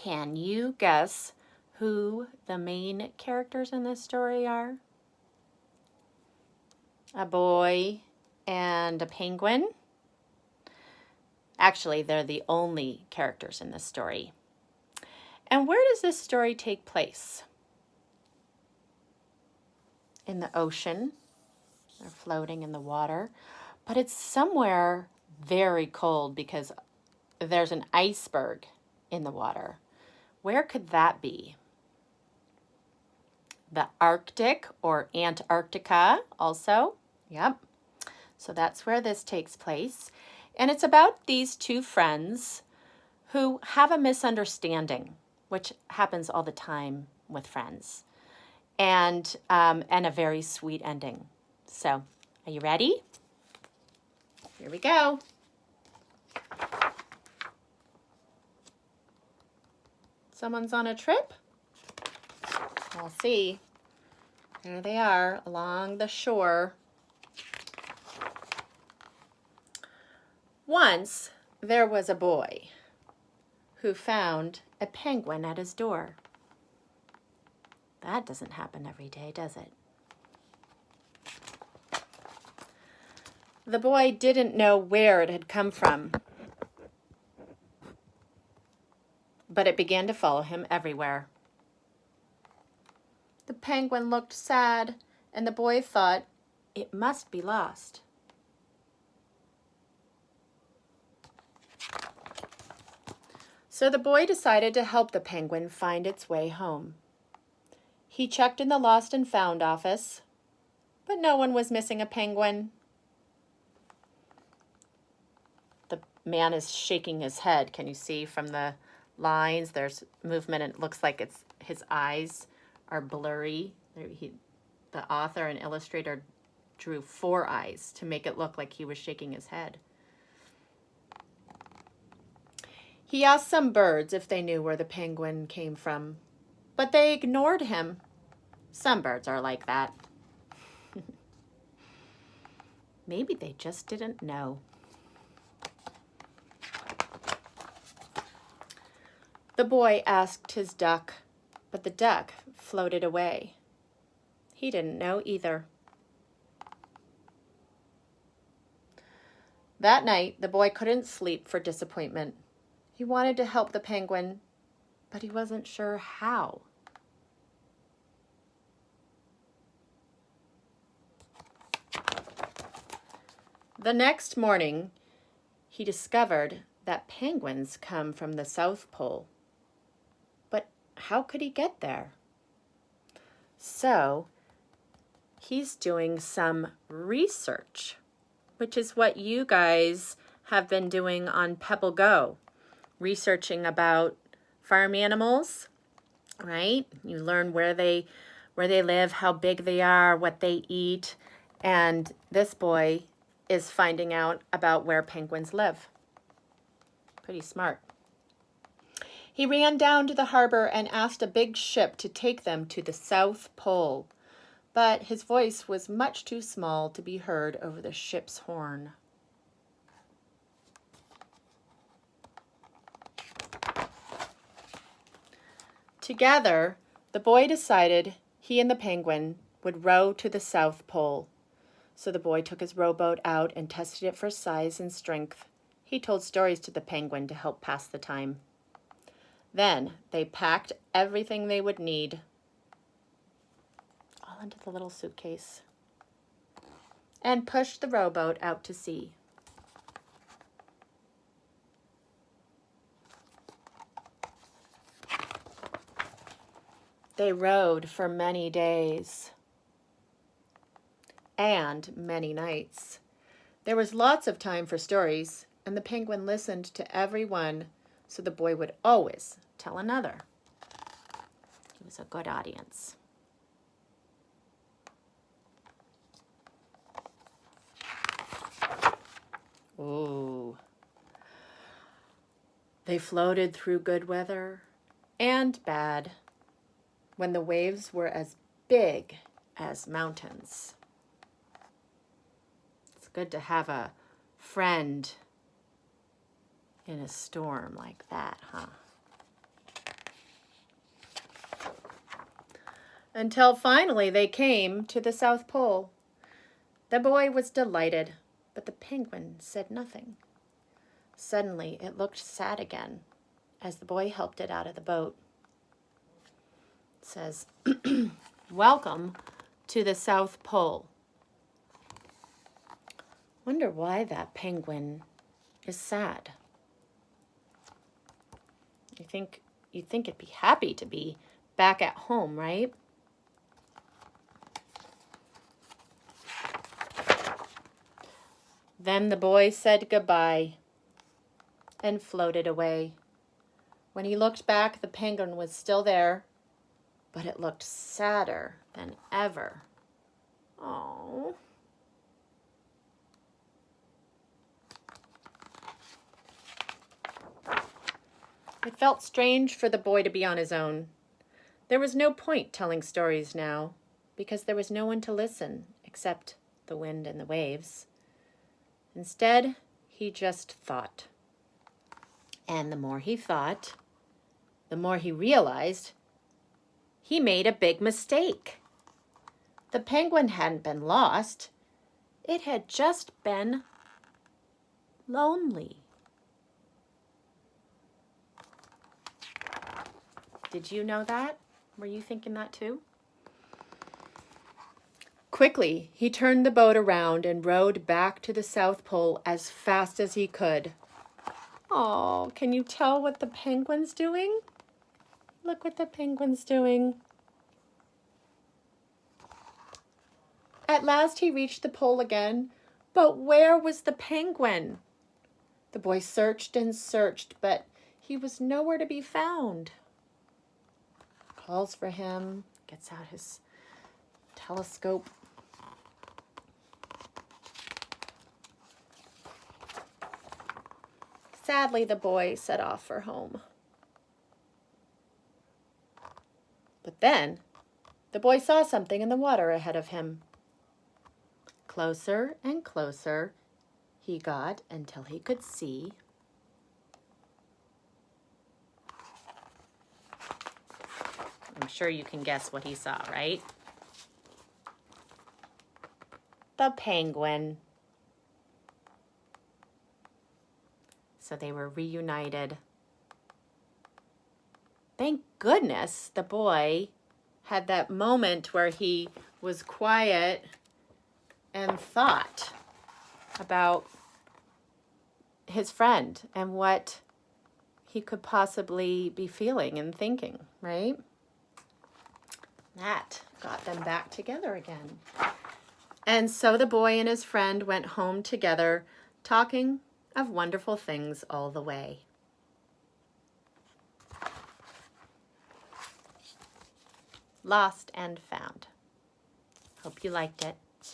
Can you guess who the main characters in this story are? A boy and a penguin. Actually, they're the only characters in this story. And where does this story take place? In the ocean. They're floating in the water. But it's somewhere very cold because there's an iceberg in the water. Where could that be? The Arctic or Antarctica also. Yep. So that's where this takes place. And it's about these two friends who have a misunderstanding, which happens all the time with friends, and a very sweet ending. So, are you ready? Here we go. Someone's on a trip? We'll see. There they are along the shore. Once there was a boy who found a penguin at his door. That doesn't happen every day, does it? The boy didn't know where it had come from, but it began to follow him everywhere. The penguin looked sad, and the boy thought, it must be lost. So the boy decided to help the penguin find its way home. He checked in the lost and found office, but no one was missing a penguin. The man is shaking his head. Can you see from the lines? There's movement, and it looks like his eyes are blurry. The author and illustrator drew 4 eyes to make it look like he was shaking his head. He asked some birds if they knew where the penguin came from, but they ignored him. Some birds are like that. Maybe they just didn't know. The boy asked his duck, but the duck floated away. He didn't know either. That night, the boy couldn't sleep for disappointment. He wanted to help the penguin, but he wasn't sure how. The next morning, he discovered that penguins come from the South Pole. But how could he get there? So, he's doing some research, which is what you guys have been doing on Pebble Go, researching about farm animals, right? You learn where they live, how big they are, what they eat, and this boy is finding out about where penguins live. Pretty smart. He ran down to the harbor and asked a big ship to take them to the South Pole, but his voice was much too small to be heard over the ship's horn. Together, the boy decided he and the penguin would row to the South Pole. So the boy took his rowboat out and tested it for size and strength. He told stories to the penguin to help pass the time. Then they packed everything they would need, all into the little suitcase, and pushed the rowboat out to sea. They rowed for many days and many nights. There was lots of time for stories, and the penguin listened to every one, so the boy would always tell another. He was a good audience. Ooh. They floated through good weather and bad, when the waves were as big as mountains. It's good to have a friend in a storm like that, huh? until finally they came to the South Pole. The boy was delighted, but the penguin said nothing. Suddenly, it looked sad again as the boy helped it out of the boat. It says, "Welcome to the South Pole." Wonder why that penguin is sad. You'd think it'd be happy to be back at home, right? Then the boy said goodbye and floated away. When he looked back, the penguin was still there, but it looked sadder than ever. Oh. It felt strange for the boy to be on his own. There was no point telling stories now, because there was no one to listen except the wind and the waves. Instead, he just thought. And the more he thought, the more he realized he made a big mistake. The penguin hadn't been lost. It had just been lonely. Did you know that? Were you thinking that too? Quickly, he turned the boat around and rowed back to the South Pole as fast as he could. Oh, can you tell what the penguin's doing? Look what the penguin's doing. At last he reached the pole again, but where was the penguin? The boy searched and searched, but he was nowhere to be found. Calls for him, gets out his telescope. Sadly, the boy set off for home. But then, the boy saw something in the water ahead of him. Closer and closer he got until he could see I'm sure you can guess what he saw, right? The penguin. So they were reunited. Thank goodness the boy had that moment where he was quiet and thought about his friend and what he could possibly be feeling and thinking, right? That got them back together again. And so the boy and his friend went home together, talking of wonderful things all the way. Lost and Found. Hope you liked it.